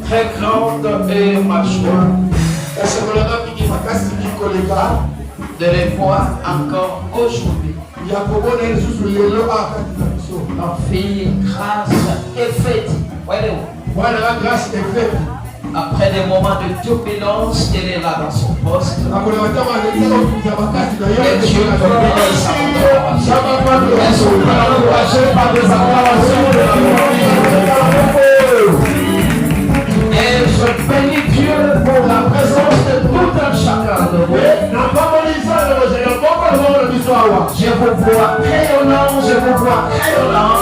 Très grande est ma joie de les voir encore aujourd'hui. Ma fille, grâce est faite. Voilà la grâce est faite. Après des moments de turbulence, elle est là dans son poste. Et Dieu bénisse sa transformation. Est-ce que vous pouvez l'encourager par des acclamations de la gloire? Et je bénis Dieu pour la présence de tout un chacun de vous. Je vous vois crayonnant, je vous vois crayonnant.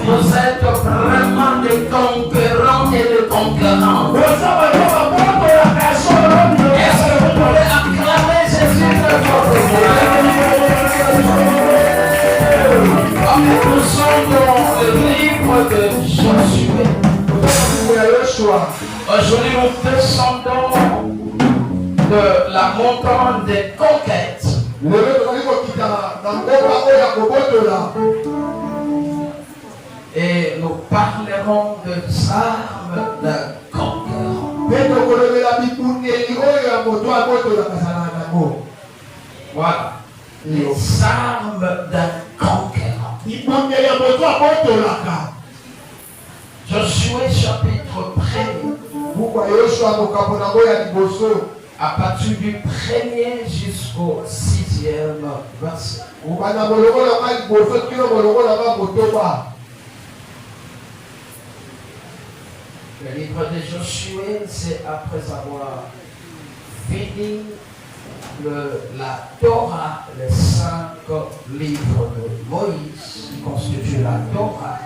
Vous êtes vraiment des conquérants et des conquérants. Est-ce que vous pouvez acclamer Jésus de votre voix? Nous sommes dans le livre de Josué. Aujourd'hui, nous descendons de la montagne des conquêtes. Et nous parlerons de l'arme d'un conquérant. Voilà. Les armes d'un conquérant. Josué chapitre 1er. À partir du 1er jusqu'au 6e verset. Le livre de Josué, c'est après avoir fini la Torah, les 5 livres de Moïse qui constituent la Torah.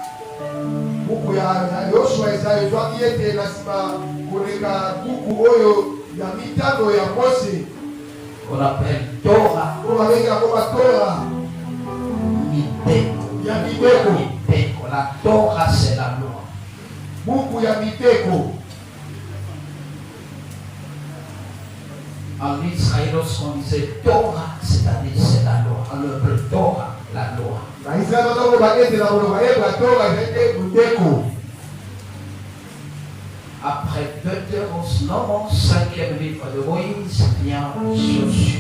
On appelle Torah. Miteko. La Torah, c'est la loi. En Israël, lorsqu'on disait Torah, c'est-à-dire c'est la loi. On appelle Torah, la loi. Après Deutéronome, 5e livre de Moïse, vient Josué.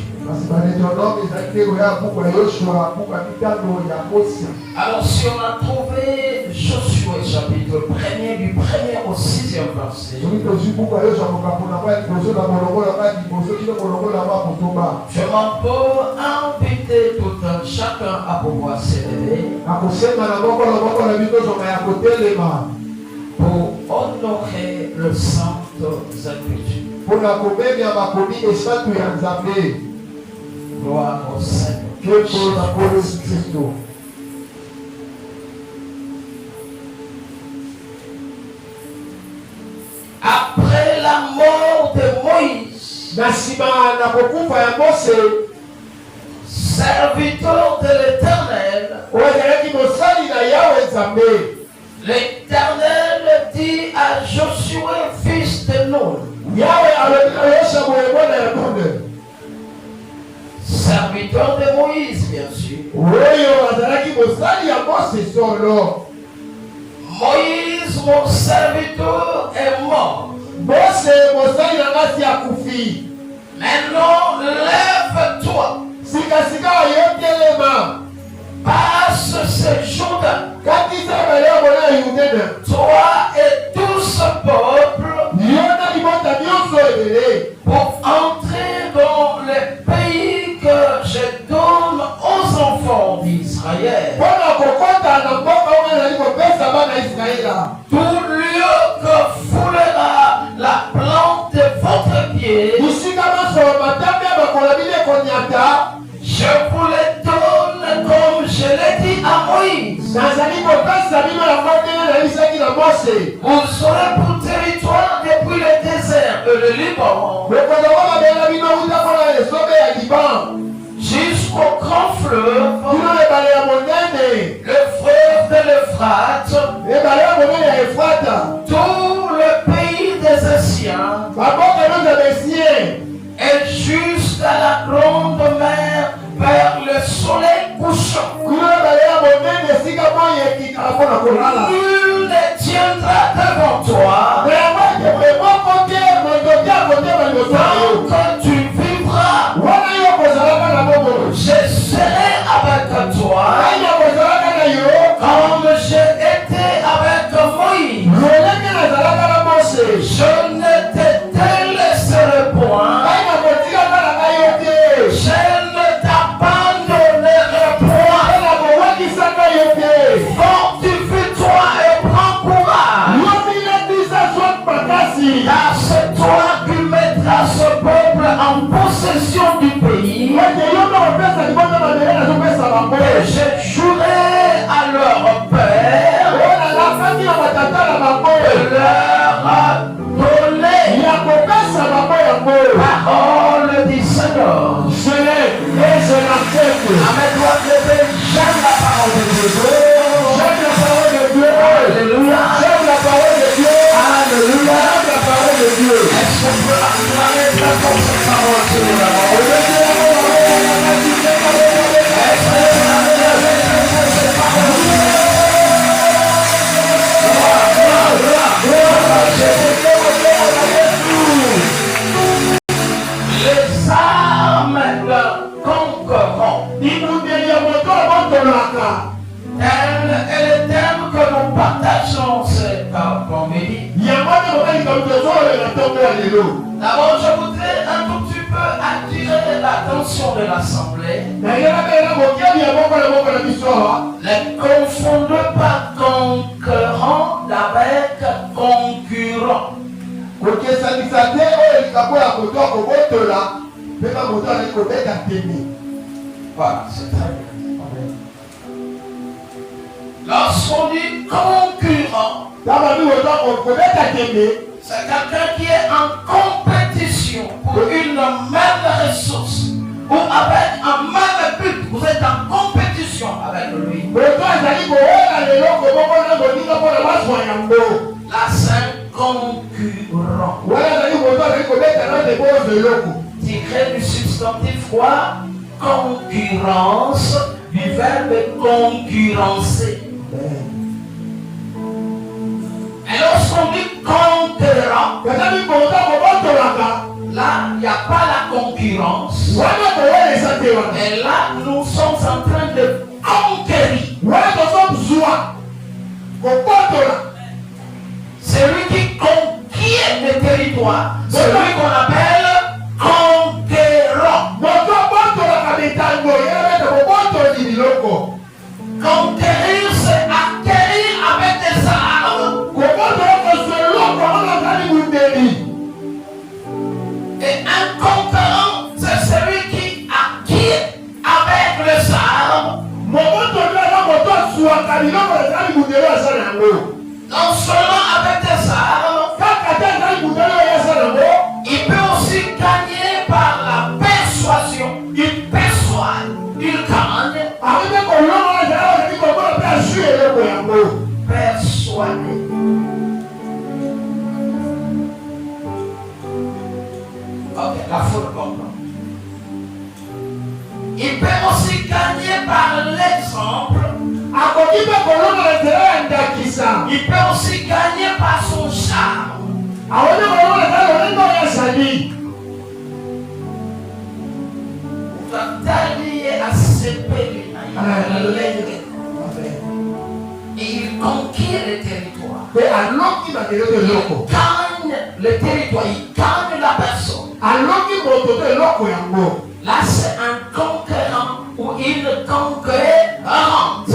Alors si on a trouvé Josué chapitre 1er du 1er au 6e verset, je m'en peux inviter tout un chacun à pouvoir s'élever pour honorer le Sainte Écriture. Gloire au Seigneur. Après la mort de Moïse, serviteur de l'Éternel, l'Éternel dit à Josué, fils de Nun, serviteur de Moïse, bien sûr. Moïse, mon serviteur, est mort. Maintenant, lève-toi. Passe ce Jourdain. Toi et tout ce peuple pour entrer dans le pays que je donne aux enfants d'Israël. Tout lieu que foulera la plante de votre pied, je vous les donne comme je l'ai dit à Moïse. Vous aurez pour territoire depuis le désert et le Liban jusqu'au grand fleuve, le fleuve de l'Euphrate, tout le pays des Anciens, et jusqu'à la grande mer vers le soleil couchant. Nul ne tiendra devant toi tant que tu vivras. Je serai avec toi Amen, doit lever. J'aime la parole de Dieu. J'aime la parole de Dieu. Alléluia. J'aime la parole de Dieu. Alléluia. J'aime la parole de Dieu. Est-ce qu'on peut acclamer très fort cette parole sur la parole de Dieu? Les armes d'un conquérant. Tel est le thème que nous partageons cet après-midi. D'abord, je voudrais un tout petit peu attirer l'attention de l'Assemblée. Les confondre par conquérant avec concurrent. Voilà, c'est très bien. Lorsqu'on dit concurrent, c'est quelqu'un qui est en compétition pour une même ressource ou avec un même but. Vous êtes en compétition avec lui. Là, c'est un concurrent. Tiré du substantif quoi? Concurrence, du verbe concurrencer. Et lorsqu'on dit conquérant, là, il n'y a pas la concurrence. Et là, nous sommes en train de conquérir. Celui qui conquiert le territoire, celui qu'on appelle conquérant. Conquérir, c'est acquérir avec des armes. Et un conquérant, c'est celui qui acquiert avec les armes. Non seulement avec des armes, il peut aussi gagner par la persuasion. Il persuade, il gagne. Persuader. Ok, la faute comprend. Il peut aussi gagner par l'exemple. Il peut aussi gagner par son charme. Et il conquiert le territoire. Il gagne le territoire, il gagne la personne. Là, c'est un conquérant ou une conquérante.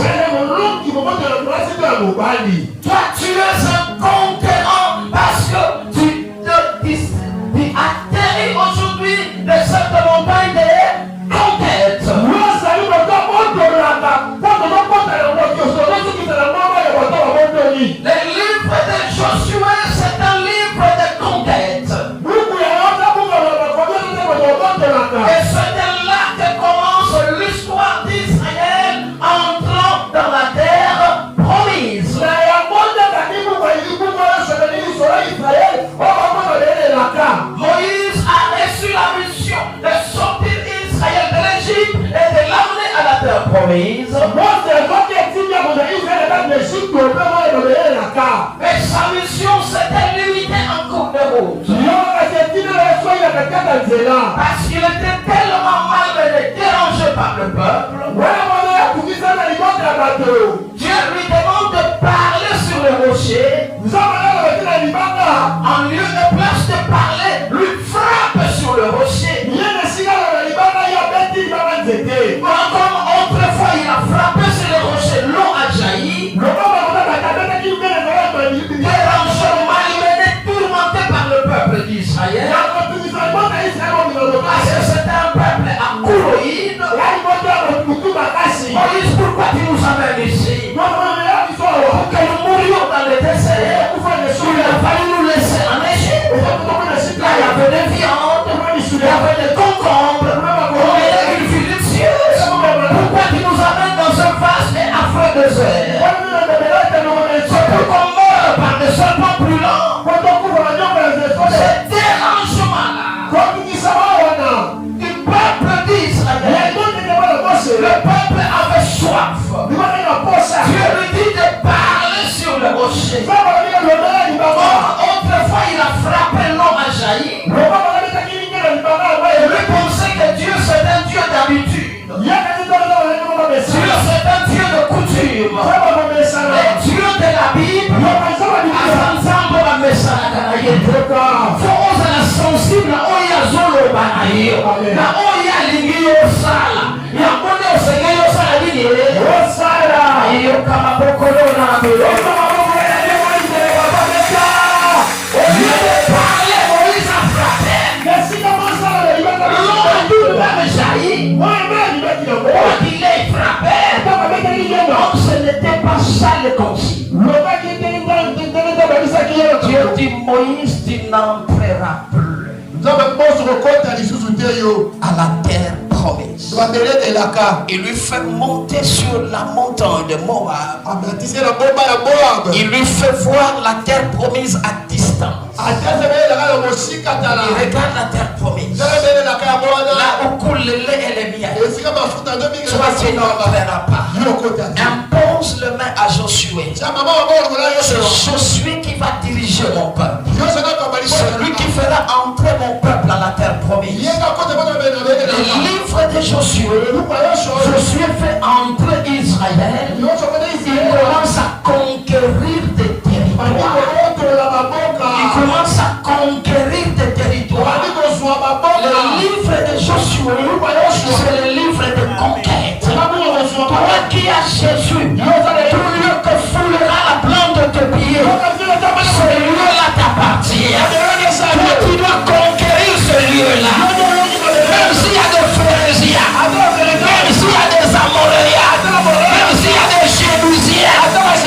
Toi, tu es un conquérant parce que tu atterris aujourd'hui de cette montagne de conquête. Le livre de Josué, c'est un livre de conquête. Et c'est de là que commence l'histoire d'Israël entrant dans la terre promise. Moïse a reçu la mission de sortir Israël de l'Égypte et de l'amener à la terre promise. Mais sa mission s'était limitée en cours de route. Parce qu'il était tellement malmené, dérangé par le peuple. Dieu lui demande de parler sur le rocher. En lieu de place de parler, lui frappe sur le rocher. Comme autrefois il a frappé sur le rocher, l'eau a jailli. Dérangé, malmené, tourmenté par le peuple d'Israël. Parce que c'était un peuple acouroïde. Moïse, pourquoi tu nous amènes ici? désert. Surtout qu'on meurt par des serpents brûlants. Ces dérangements-là du peuple d'Israël, le peuple avait soif. Dieu lui dit de parler sur le rocher. Autrefois, il a frappé l'homme à jaillir. Il pensait que Dieu c'est un Dieu d'habitude. Dieu c'est un Dieu de coutume. Mais Dieu de la Bible, ensemble va me s'arrêter. Faut oser sensible à Oya Zolo Banayo. Na Oya Lingio Sala. Yakone Osegeyo Sala Dini. Osala. Ayo kama Bokolo na Bilo. Dieu de parler, Moïse a frappé. L'homme va me jaillir. Quand il est frappé, donc ce n'était pas ça le conseil. Dieu dit Moïse, tu n'entreras plus à la terre promise. Il lui fait monter sur la montagne de Moab. Il lui fait voir la terre promise à distance. Il regarde la terre promise. Là où coule le lait et les miel. Toi tu n'entreras pas. Impose le main à Josué. C'est Josué qui va diriger mon peuple. C'est lui qui fera entrer mon peuple à la terre promise. Le livre de Josué, Josué fait entrer Israël. Il commence à conquérir des territoires. Il commence à conquérir des territoires. Le livre de Josué, c'est le livre de conquête. Toi qui as Jésus, tout lieu que foulera la plante de tes pieds, ce lieu-là t'appartient. Toi tu dois conquérir ce lieu-là. Même s'il y a des Phérésiens, même s'il y a des Amoréens, même s'il y a des Jébusiens,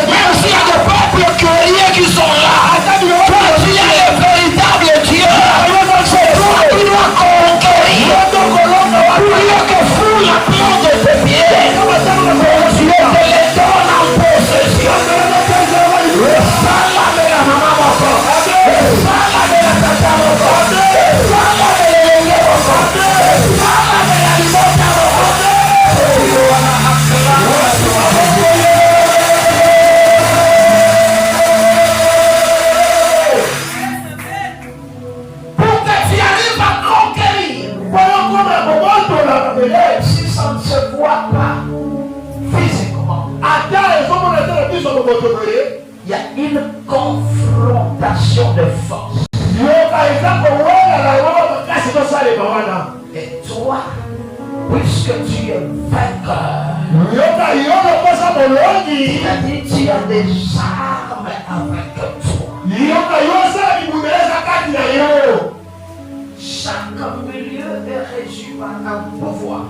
même s'il y a des peuples curieux qui sont là, toi tu es le véritable Dieu. C'est toi qui dois conquérir. Tout lieu que foule la plante de tes pieds, Dieu te les donne en possession. Pour que tu arrives à conquérir, si ça ne se voit pas physiquement, il y a une confrontation de force. Et toi, puisque tu es vainqueur, il a dit tu as des armes avec toi. Chaque milieu est régi par un pouvoir,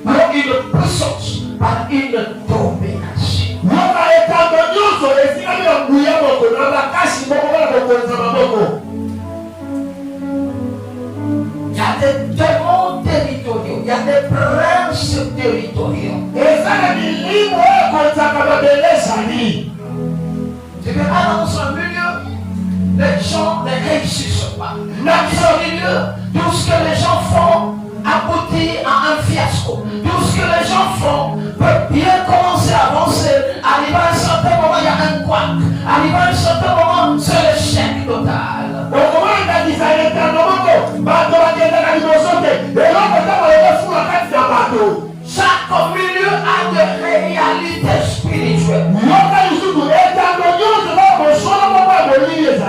par une puissance, par une domination. Il y a des démons territoriaux, il y a des princes territoriaux. Tu verras dans ce milieu, les gens ne réussissent pas. Dans ce milieu, tout ce que les gens font aboutit à un fiasco. Tout ce que les gens font peut bien commencer à avancer. Arrivé à un certain moment, il y a un couac. Arrivé à un certain moment, c'est l'échec total. Chaque milieu a des réalités spirituelles.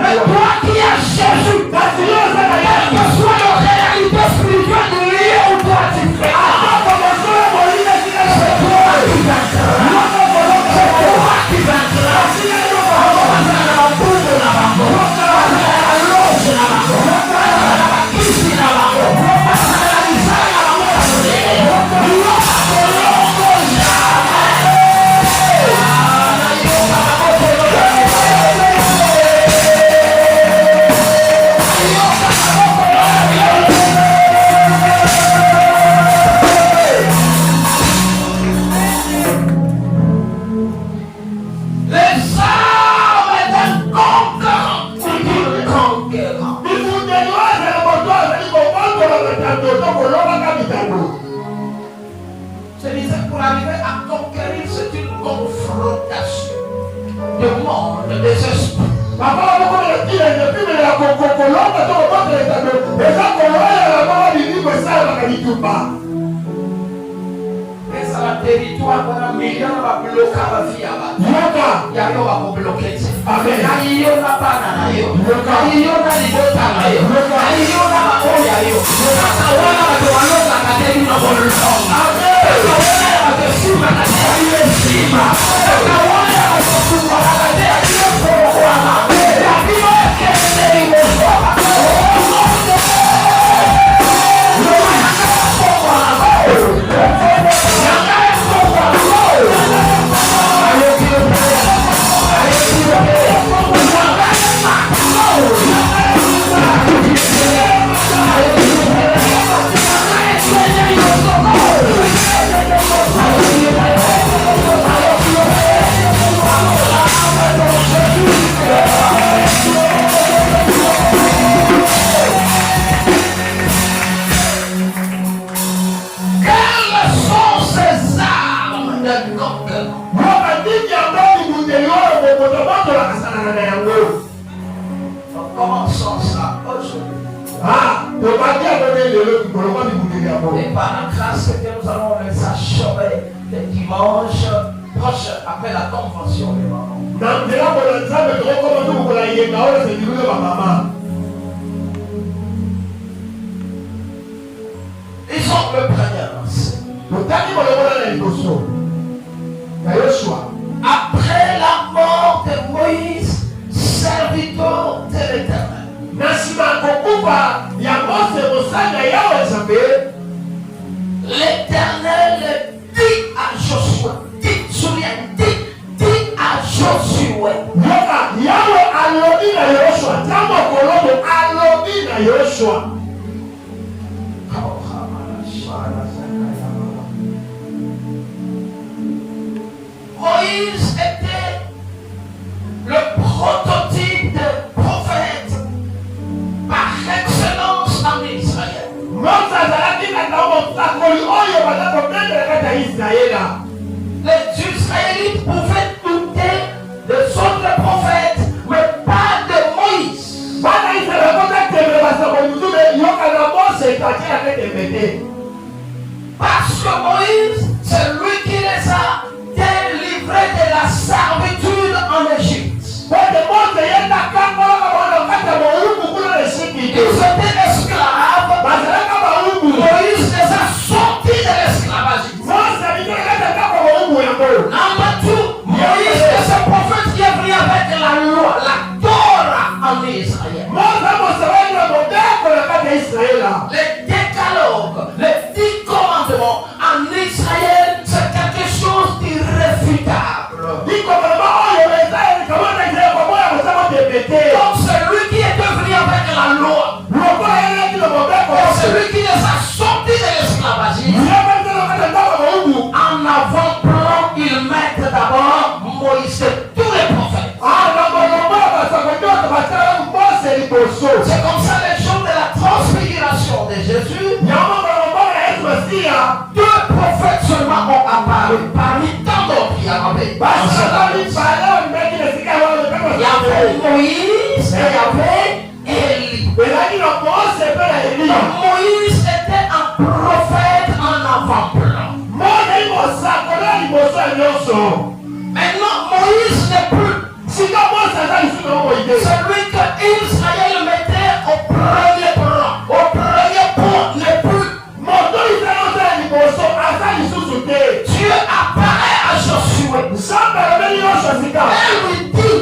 Mais toi qui as Jésus, quelle que soit la réalité spirituelle du lieu où toi tu fais, c'est toi qui vaincras. C'est toi qui vaincras. tentation, demande des esprits. Et ça va territoire pour un million va bloquer la vie à bas. Il y a un bloqué. Amen. Il y a un banana. Il y a un libota. Il y a un oya. Il y a commençons ça aujourd'hui. Et par la grâce que nous allons les achever le dimanche prochain après la convention des mamans. Ils ont le premier. Après la mort de Moïse, serviteur de l'Éternel. L'Éternel dit à Josué, dit à Josué. Moïse était le prototype de prophète par excellence en Israël. Les Israélites pouvaient douter des autres prophètes, mais pas de Moïse. Parce que Moïse, c'est lui qui les a délivrés de la servitude en Égypte. Ils étaient esclaves. Moïse les a sortis de l'esclavage. Number 2, Moïse est un prophète qui est venu avec la loi, la Torah en Israël. Les décalogues, les 10 commandements en Israël, c'est quelque chose d'irréfutable. Donc c'est lui qui est venu avec la loi. C'est lui qui les a sortis de l'esclavage. En avant-plan, ils mettent d'abord Moïse et tous les prophètes. C'est comme ça les jours de la transfiguration de Jésus. 2 prophètes seulement ont apparu parmi tant d'autres qui avaient. Il y avait Moïse et il y avait Élie. Moïse était un prophète en avant-plan. Maintenant, Moïse n'est plus. C'est lui que Israël mettait au premier plan. Au premier plan n'est plus. Dieu apparaît à Josué. Elle lui dit,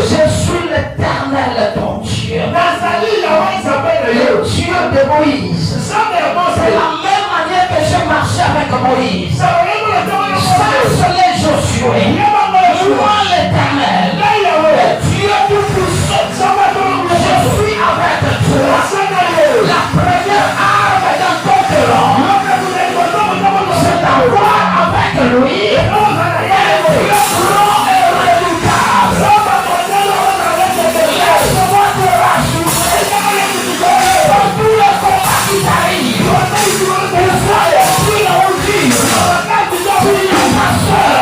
je suis l'Éternel ton Dieu. Le Dieu de Moïse. C'est la même manière que j'ai marché avec Moïse. Chancez Josué. Moi l'Éternel. Le Dieu tout-puissant. Je suis avec toi. La première arme d'un conquérant, c'est d'avoir avec lui un Dieu grand et redoutable. Laisse-moi te rassurer dans tous les combats qui t'arrivent. Et soyez plus en vie. Si ma soeur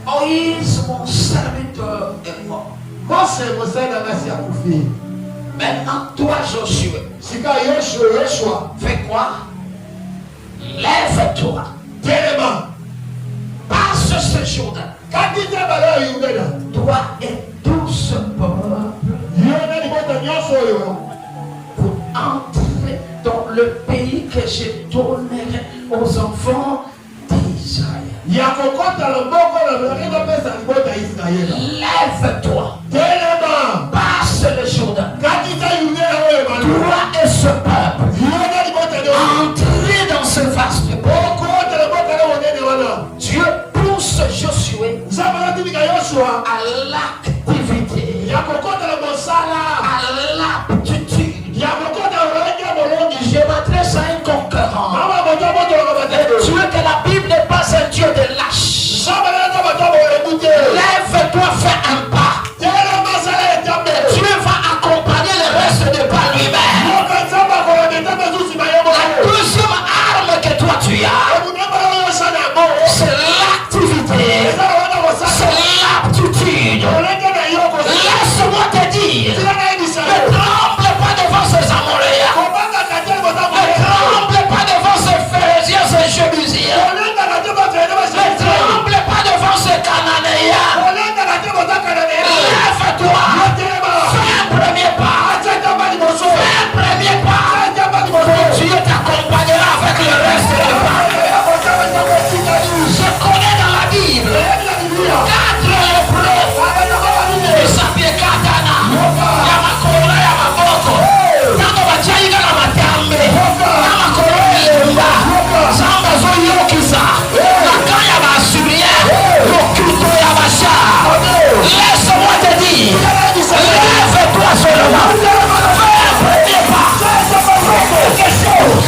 Moïse, mon serviteur, est mort. Maintenant, toi, Josué, fais quoi? Lève-toi. Passe ce Jourdain. Toi et tout ce peuple pour entrer dans le pays que je donnerai aux enfants d'Israël. Lève-toi. Passe le Jourdain. Toi et ce peuple. Entrez dans ce vaste pays. Dieu pousse Josué à l'activité, à l'aptitude. Je m'adresse à un conquérant. Dieu que la Bible n'est pas un Dieu de lâche. Lève-toi, fais un pas. Dieu va accompagner le reste de pas lui-même. La deuxième arme que toi tu as, c'est l'activité, c'est l'aptitude. Laisse-moi te dire, ne tremble pas devant ces Amoréens, ne tremble pas devant ces Phérésiens, ces Jébusiens, ne tremble pas devant ces Cananéens. Lève-toi, fais un premier pas, fais un premier pas, Dieu t'accompagnera avec le reste de la. Je connais dans la Bible 4 lépreux. Isapie Katana, Yamakora, Yamaboko, Tango Bachaïga, Namatambe, Yamakora, Yemba, Samba Zoyokisa, Nakaya Basubia, Rokuto Yabasha. Laisse-moi te dire, lève-toi seulement, fais un premier pas, fais quelque chose.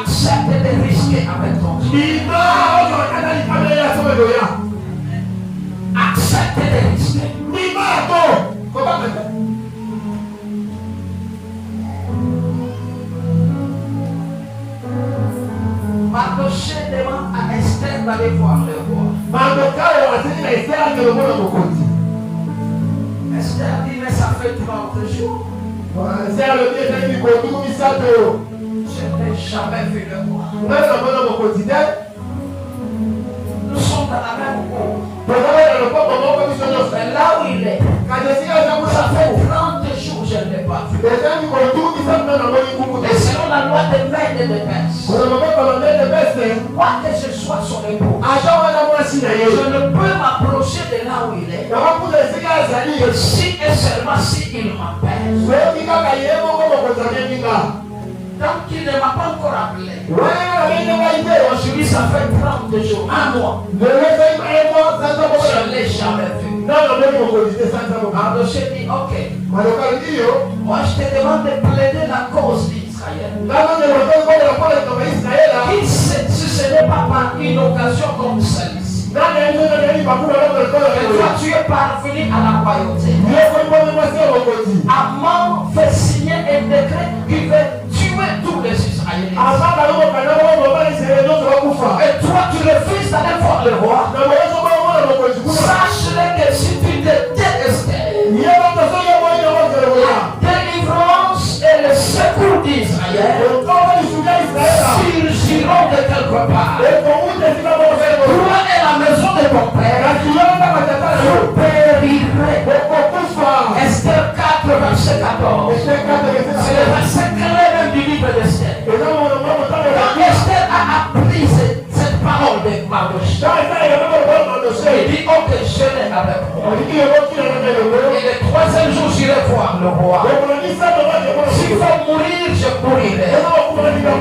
Accepte de risquer avec ton Dieu. Accepte de risquer. Mardoché demande à Esther d'aller voir le roi. Esther dit, mais ça fait 30 jours. Je n'ai jamais vu le roi. Nous sommes dans la même cour. Mais là où il est, ça fait 30 jours je ne l'ai pas vu. Et selon la loi des Mèdes et des Perses, quoi que ce soit son époux, je ne peux m'approcher de là où il est que si et seulement si il m'appelle. Donc il ne m'a pas encore appelé. Aujourd'hui ça fait 30 jours, un mois. Je ne l'ai jamais vu. Mardoché dit ok. Moi je te demande de plaider la cause d'Israël. Si ce n'est pas par une occasion comme celle-ci. Et toi tu es parvenu à la royauté. Amon fait signer un décret qui veut tuer tous les Israéliens. Et toi tu refuses d'aller voir le roi. Sache-le que si tu te détestais, la délivrance et le secours d'Israël, si ils iront de quelque part. Toi et la maison de ton père, vous périrez. Esther 4, verset 14. C'est le verset clé même du livre d'Esther. Quand Esther a appris cette parole de Mardochée, il dit, ok, je l'ai avec moi. Et le troisième jour, j'irai voir le roi. S'il faut mourir, je mourirai.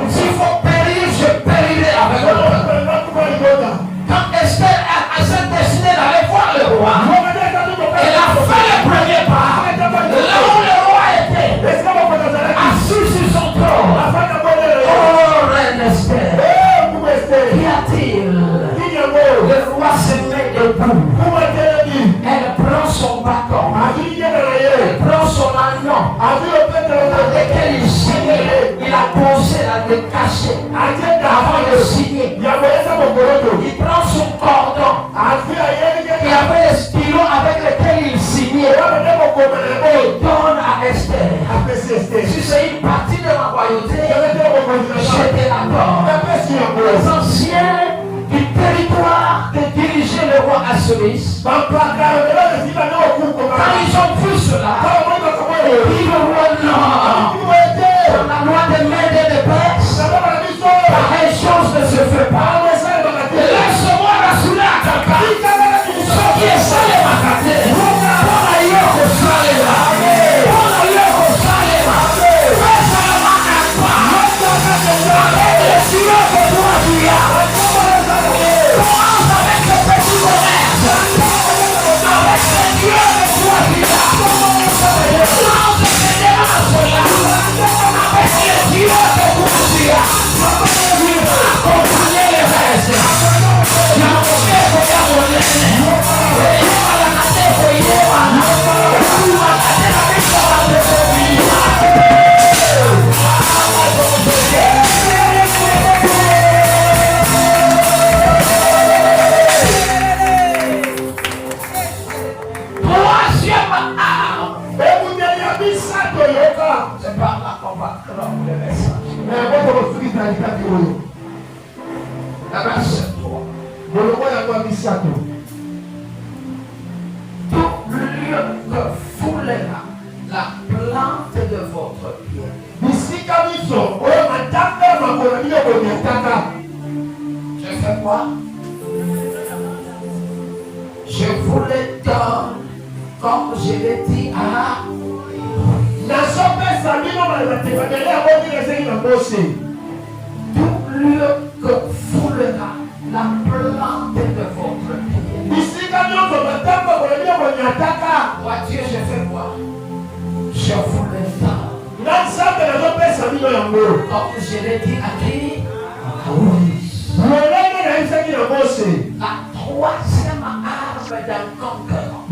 S'il faut périr, je périrai avec le roi. Quand Esther s'est décidée d'aller voir le roi, elle a fait le premier pas. Là où le roi était, assis sur son trône. Oh, reine Esther, qu'y a-t-il? Le roi se met debout. Elle prend son bâton. Elle prend son agneau avec lequel il signait. Il a posé la décaché avant de signer. Il prend son cordon. Il avait le stylo avec lequel il signait. Et il donne à Esther. Si c'est une partie de ma royauté, je te l'accorde. Les anciens du territoire de diriger le roi Assuris, quand ils ont vu cela, ils disent le roi non. Dans la loi des Mèdes et des Perses, pareille chose ne se fait pas. Laisse-moi rassurer à quelqu'un. Ce qui est salé ma carte, pour ailleurs au salé. Pour ailleurs au salé. Fais seulement un pas. Avec les cieux que toi tu as. Commence avec le petit commerce. Avec les dieux que toi tu as. Lance les déranges là. Avec les dieux que toi tu as. Accompagner les restes. Troisième arme. C'est par là qu'on va clore le message. La verset 3. Tout lieu que foulera la plante de votre pied. Je fais quoi? Je vous le donne comme je l'ai dit à tout lieu que foulera la plante de votre pied. Moi Dieu, je fais quoi? Je vous le donne. Comme je l'ai dit à qui? La troisième arme d'un conquérant,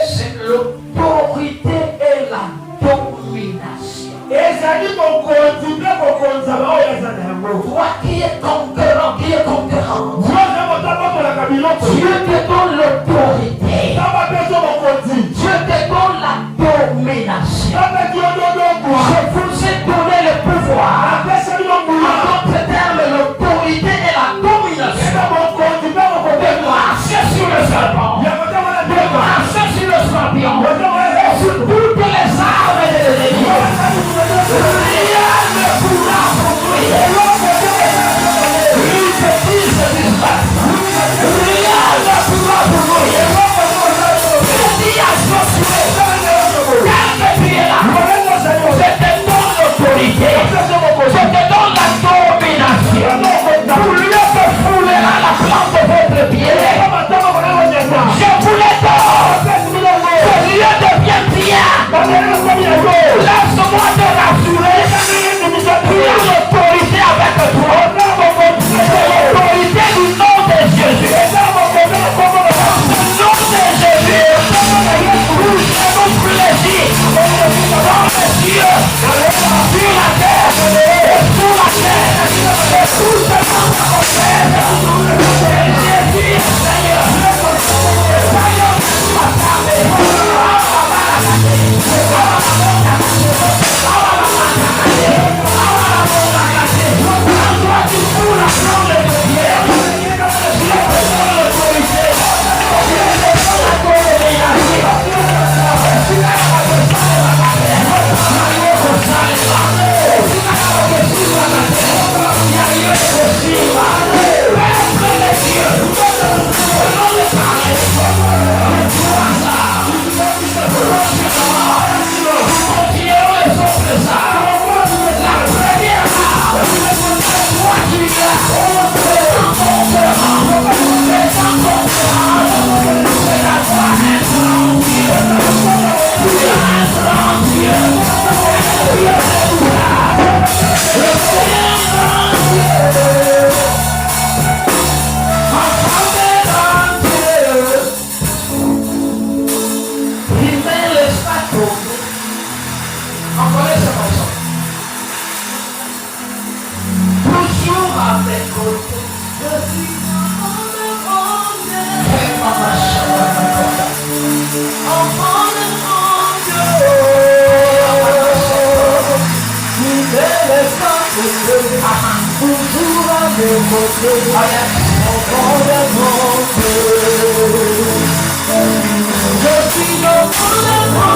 c'est l'autorité et la domination. Toi qui es conquérant, Dieu te donne l'autorité. Dieu te donne la domination. Je vous ai donné le pouvoir. En d'autres termes, l'autorité et la domination. De marcher sur le serpent. De marcher sur le scorpion. Sur toutes les armes de l'ennemi. Rien ne pourra produire. Une petite satisfaction. Rien ne pourra produire. Je dis à Josué, quand tu es là, je te donne l'autorité. Je te donne la domination. Pour lui que foulera la plante de votre pied. Je vous le donne. Ce lieu devient bien. Laisse-moi te rassurer. Tu as l'autorité avec toi. C'est l'autorité du nom de Jésus. Le nom de Jésus. Nous plaisir dans les cieux, sur la terre, et sous la terre, et tout ce monde possède. Jésus est Seigneur. Seigneur, Toujours à mes côtés, encore le monde. Je suis le monde.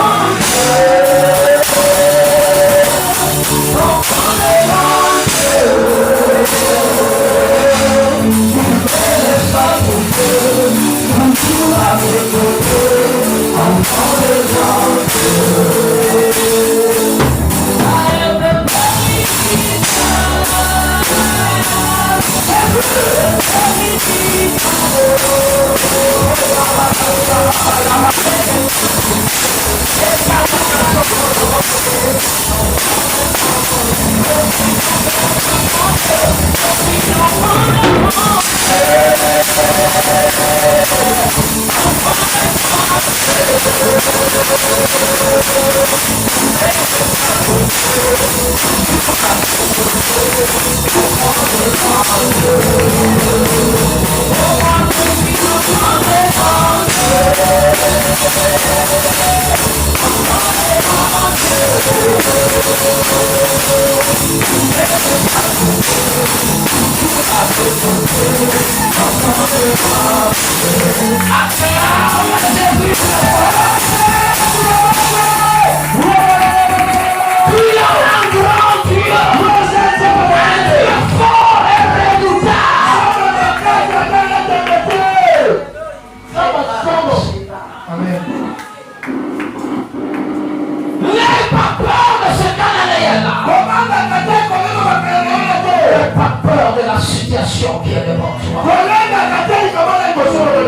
Qui est devant toi.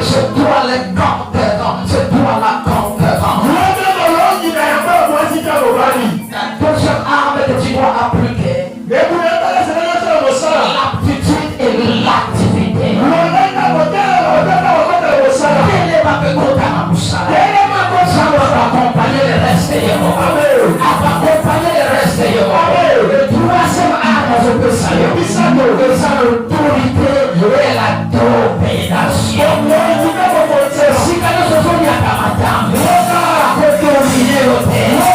C'est toi le conquérant. C'est toi la conquérant. La deuxième arme que tu dois appliquer, l'aptitude et l'activité. Ça va accompagner le reste de Yehova. Accompagner le reste de Yehova. Le troisième arme, je peux saluer. L'autorité et la domination. Si quand nous sommes à Kamatang, contrôler le terre.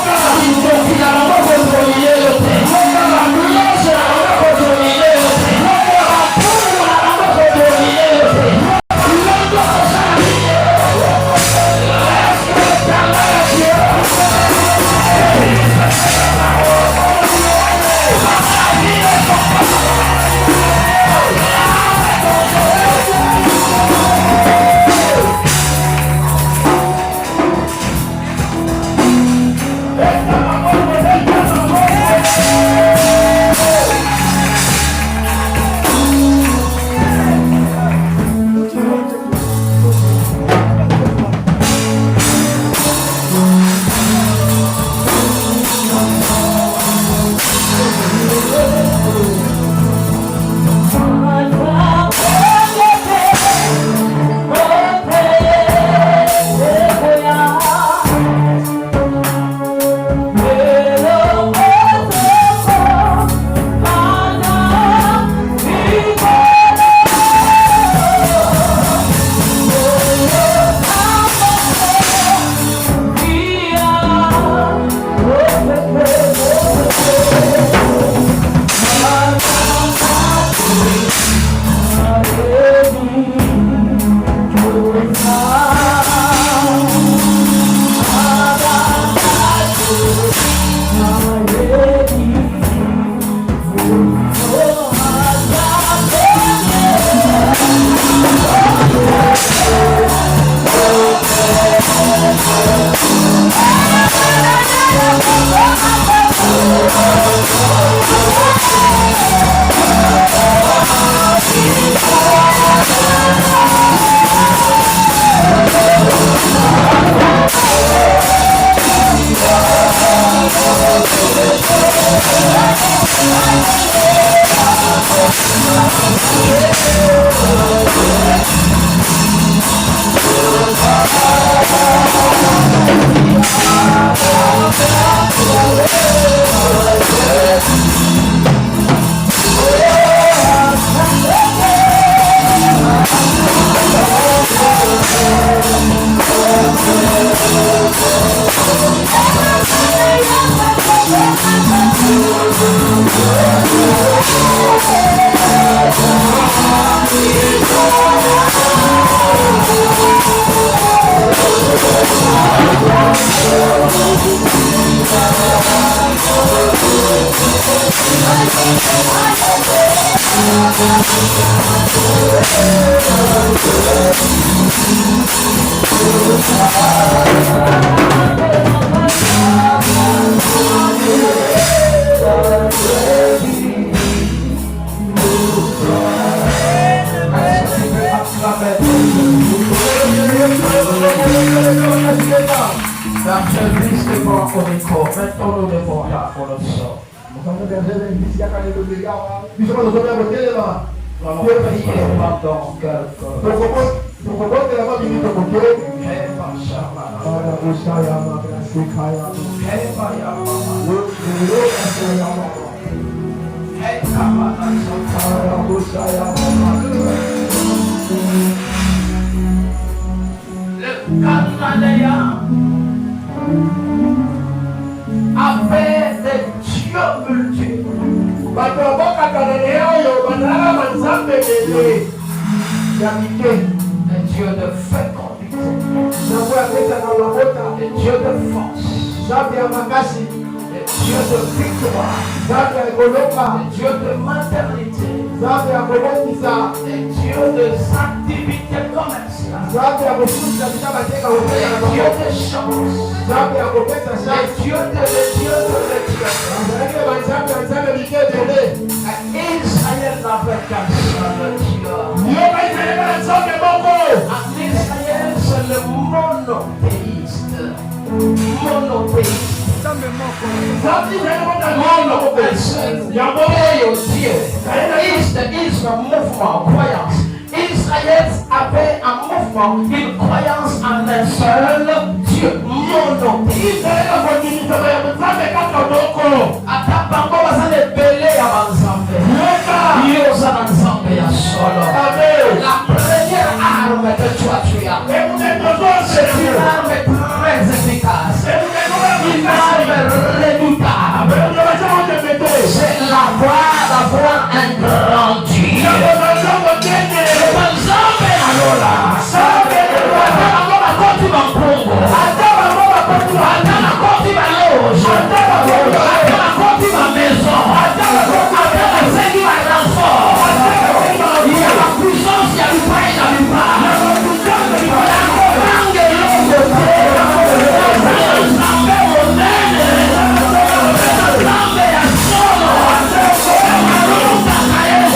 Dieu de fécondité, Dieu de force, Dieu de victoire, Dieu de maternité, Dieu de activité commerciale, Dieu de chance, Dieu de Israël n'avait qu'un seul Dieu. Israël, c'est le monothéiste. Dieu. Is a mouvement, croyance. Israël avait un mouvement, une croyance en un seul Dieu. Monothéiste. Atabango bazale belé ya banzambe. Yoza na nzambe ya solo. La première arme que tu as tuée, c'est une arme très efficace. Une arme redoutable. C'est d'avoir un grand Dieu. Banzambe alola. Atabango bakoti bankongo. Atabango bakoti baloge. Bakoti ba maison. Atabango ba renfort. Il y a la puissance, il y a le pain, il y a le pain. La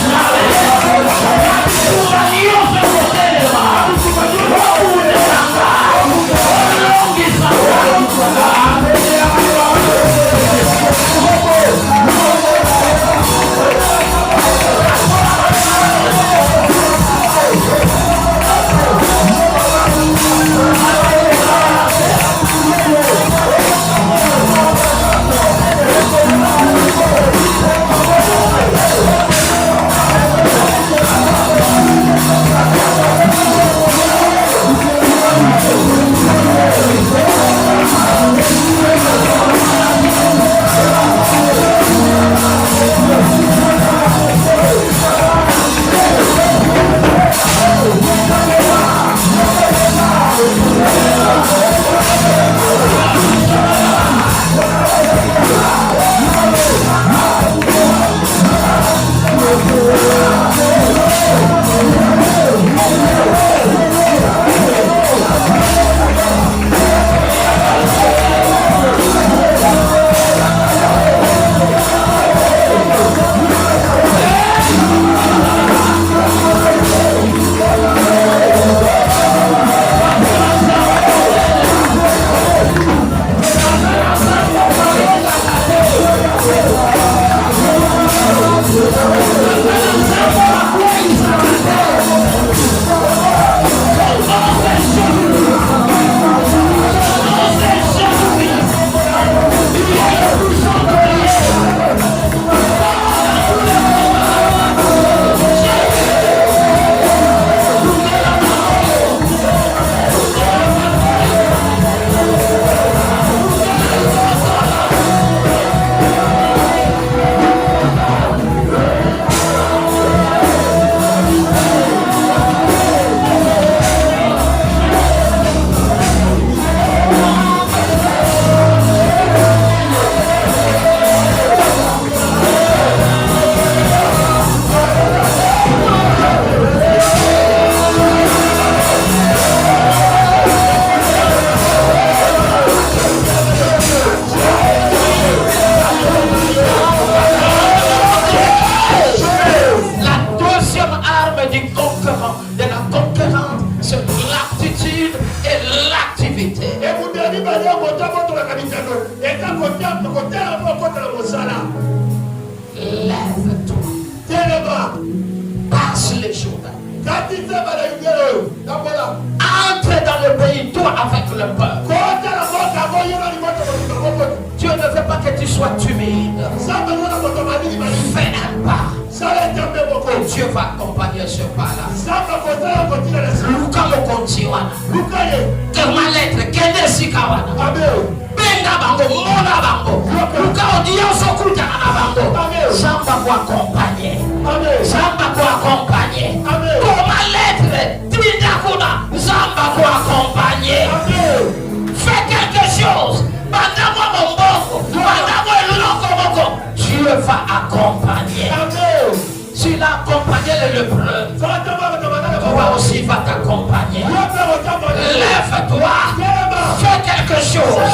Entre dans le pays, toi avec le peuple. Dieu ne veut pas que tu sois timide. Fais un pas. Et Dieu va accompagner ce pas-là. Luka mokontiwa. Que ma lettre, kende sikawana. Benga bango, mona bango. Luka odiyo sokutana na bango. Samba pour accompagner. Samba pour accompagner. Pour ma lettre, Tindakuna. Samba pour accompagner. Fais quelque chose. Bandamo Momboko. Bandamo Eluloko Moko. Dieu va accompagner. Tu l'as accompagné le lépreux. Toi aussi va t'accompagner. Lève-toi. Fais quelque chose.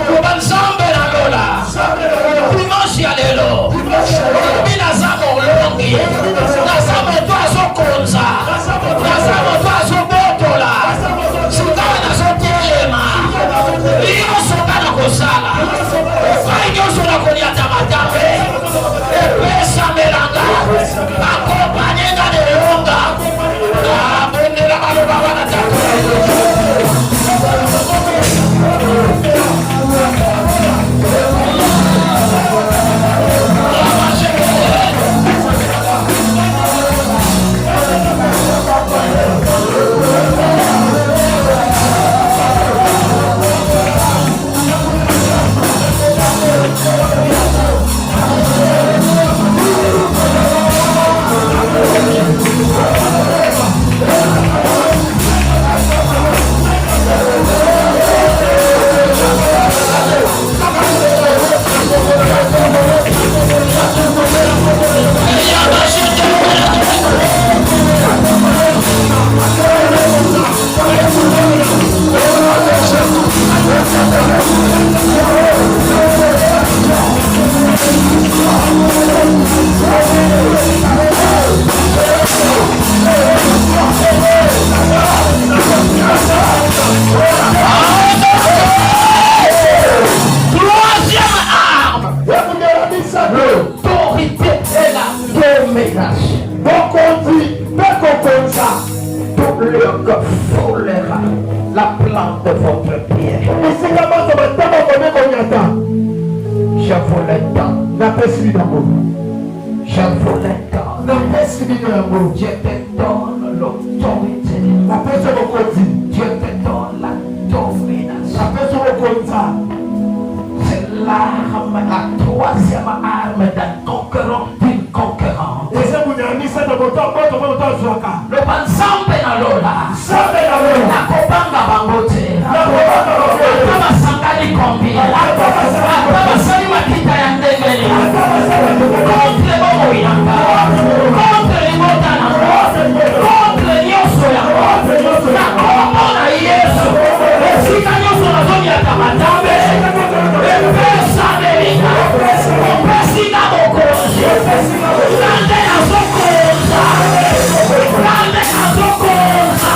Kubanzambe na lola. Dimanche ya lelo. Bila zamo longi. Nazamo toazo konza. Nazamo toazo botola. Sukana nazo telema. Iyo sukana kosala. Fainyo suna konia tamatabe. Pesa melanga. Accompagné dans les longues. Abonnez-la à la plante de votre pied. Je vous le donne. Je vous le donne. Dieu te donne l'autorité. Dieu te donne la domination. C'est l'arme, la troisième arme d'un conquérant, d'une conquérante. Le banzambe na lola. Nakobanga bangote. Akaba sangani kombi. Akaba sali makita ya ndengeli. Contre bomo yanga. Contre limota na contre nyoso ya nakombo na Yesu. Esika nyoso na zoni ya tamatambe. Epesa delinga. Opesi na mokozi. Nande na zokoza. Nande na zokoza.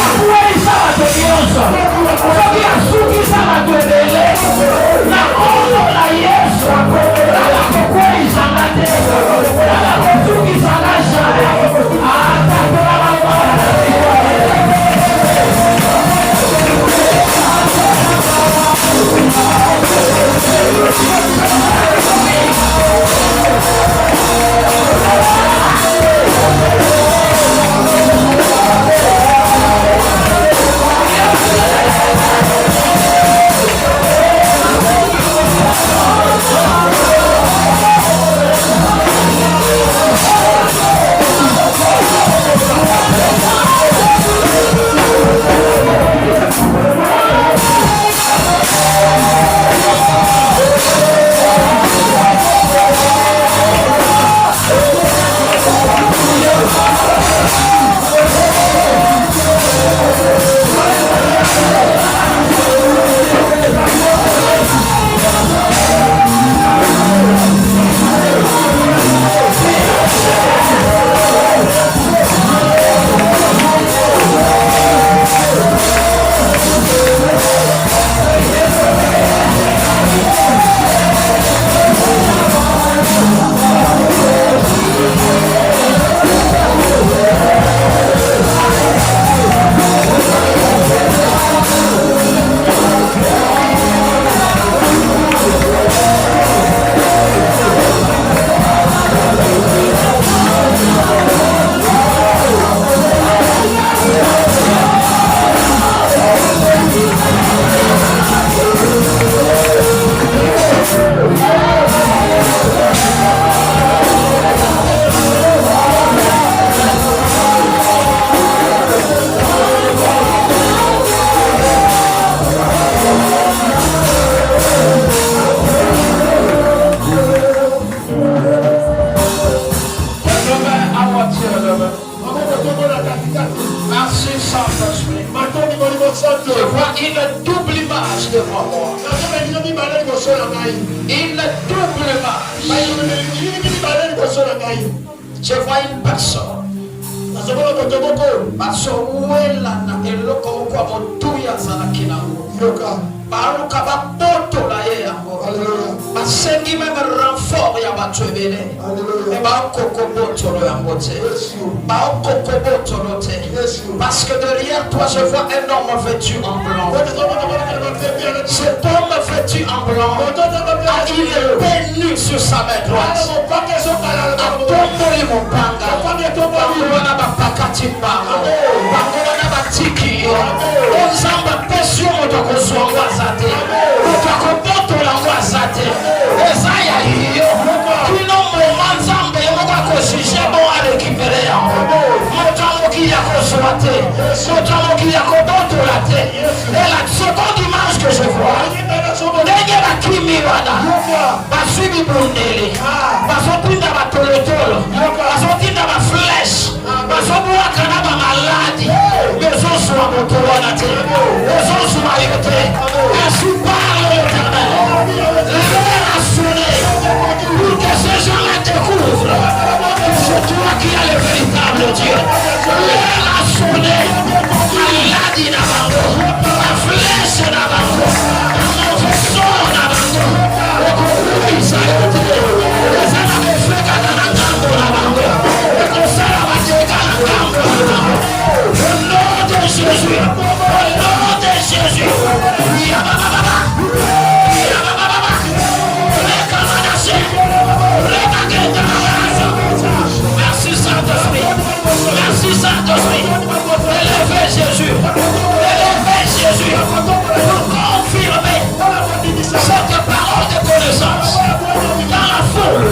Jamais. Merci Saint-Esprit. Je vois une double image devant moi. Une double image. Je vois une personne. Parce où elle a et le corps tout y a ça qui n'a pas. Baruka bapoto la ye basengi même renfort ya batwebele et ba kokoboto lo yambote ba kokoboto lo te parce que derrière toi je vois un homme vêtu en blanc. Cet homme vêtu en blanc il est nu sur sa main droite. Atomboli mopanga bakona bapakati bama bakona batiki ozamba pesio moto kozwa zate utakopoto la zate ezaya hiyo kino momanzambe yoka koshisha bo récupérer yango motamoki ya koswate motamoki ya koboto la te. Et la seconde image que je vois ndenge bakimi wana basubi bundele bazopinda batolotolo bazotinda baflesh bazobuaka na bamaladi bezoswa moto wana te bezoswa yo te. Ainsi parle l'Éternel. L'air a sonné pour que ces gens-là découvrent que c'est toi qui as le véritable Dieu. L'air a sonné. Maladie d'Abango, la flèche d'Abango, la mauvaise sort d'Abango, le courroux s'arrête, les âmes fait qu'à la gambe d'Abango, le conseil à Matéka la gambe d'Abango. Au nom de Jésus, au nom de Jésus, merci Saint-Esprit, merci Saint-Esprit. Élevez Jésus, élevez Jésus pour confirmer cette parole de connaissance dans la foule,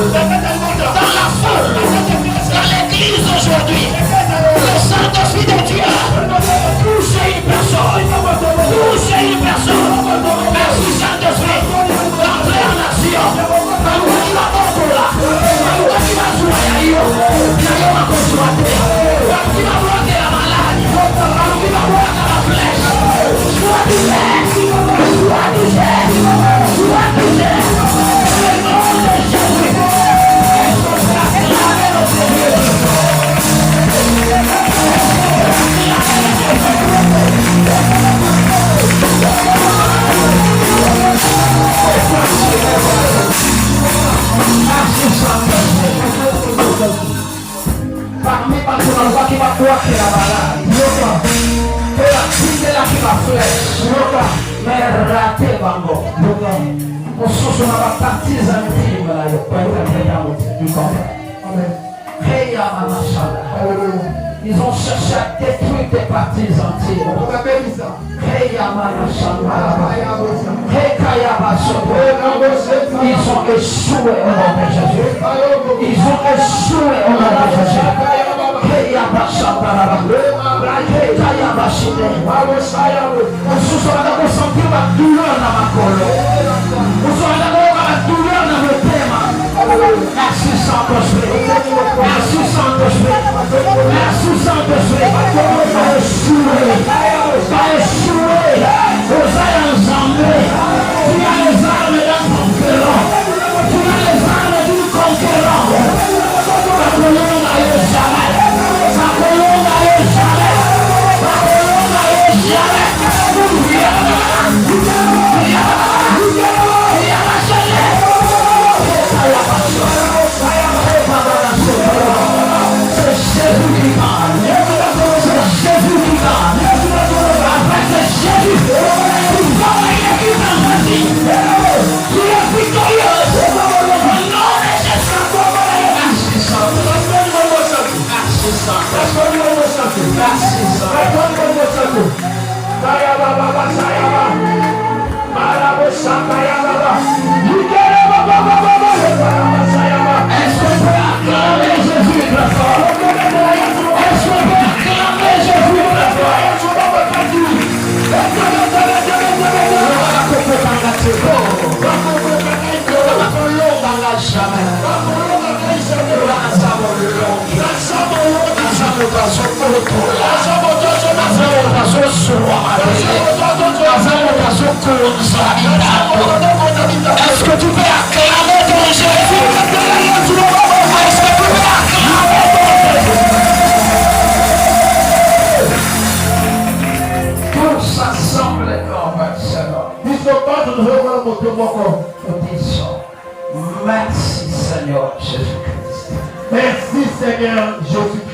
dans l'église aujourd'hui. Le Saint-Esprit de Dieu touche une personne, merci Saint-Esprit d'entrer en action. Parmi les gens qui va croire que la malade, et la fille là qui va flèche, mais raté bango. On se souvient de la partie intime là, il peut être du corps. Ils ont cherché à détruire tes parties intimes. Ils ont échoué au nom de Jésus. Ils ont échoué au nom de Jésus. Merci Saint-Esprit. Merci Saint-Esprit. Merci Saint-Esprit. Va échouer. Vous allez ensemble. Tu as les armes d'un conquérant. Tu as les armes d'un conquérant. Ta colonne n'aille jamais. Ta colonne n'aille jamais. Ta colonne n'aille jamais. Jamais. Est-ce que tu peux acclamer ton Jésus? Est-ce que tu peux acclamer ton Jésus? Tout s'assemble comme un seul homme. Merci Seigneur Jésus-Christ. Merci Seigneur Jésus-Christ.